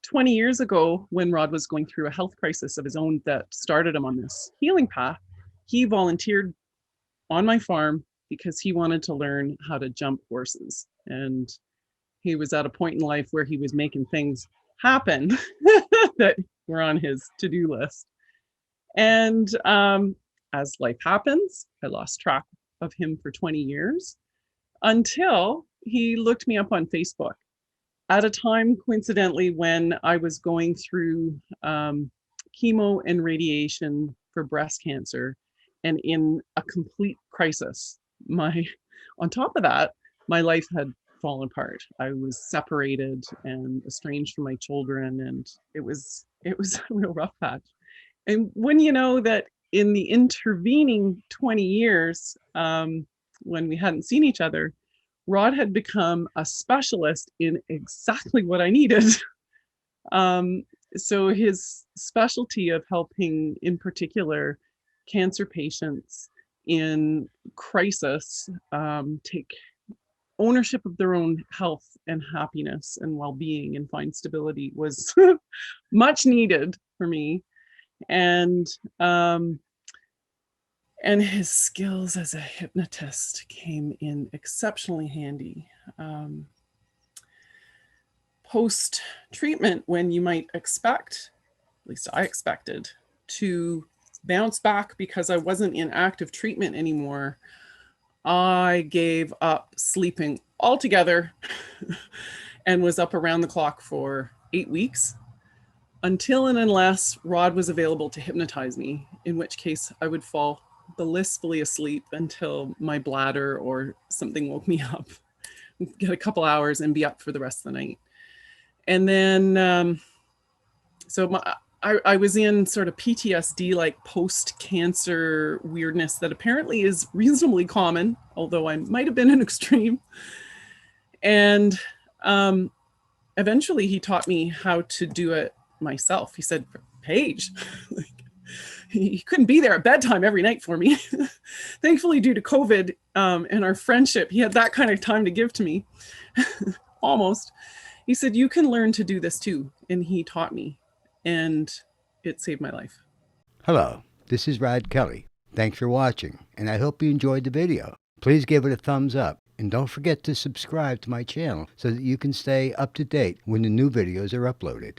20 years ago, when Rod was going through a health crisis of his own that started him on this healing path, he volunteered on my farm because he wanted to learn how to jump horses. And he was at a point in life where he was making things happen that were on his to-do list. And as life happens, I lost track of him for 20 years until he looked me up on Facebook at a time, coincidentally, when I was going through chemo and radiation for breast cancer and in a complete crisis. On top of that, my life had fallen apart. I was separated and estranged from my children, and it was a real rough patch. And when you know that in the intervening 20 years, when we hadn't seen each other, Rod had become a specialist in exactly what I needed. So his specialty of helping, in particular, cancer patients in crisis take ownership of their own health and happiness and well-being and find stability was much needed for me. And his skills as a hypnotist came in exceptionally handy. Post-treatment, when you might expect, at least I expected, to bounce back because I wasn't in active treatment anymore, I gave up sleeping altogether and was up around the clock for 8 weeks until and unless Rod was available to hypnotize me, in which case I would fall blissfully asleep until my bladder or something woke me up, get a couple hours and be up for the rest of the night. And then, I was in sort of PTSD, like post-cancer weirdness that apparently is reasonably common, although I might have been an extreme. And eventually he taught me how to do it myself. He said, Paige, he couldn't be there at bedtime every night for me. Thankfully, due to COVID and our friendship, he had that kind of time to give to me, almost. He said, you can learn to do this too. And he taught me, and it saved my life. Hello, this is Rod Kelly. Thanks for watching, and I hope you enjoyed the video. Please give it a thumbs up, and don't forget to subscribe to my channel so that you can stay up to date when the new videos are uploaded.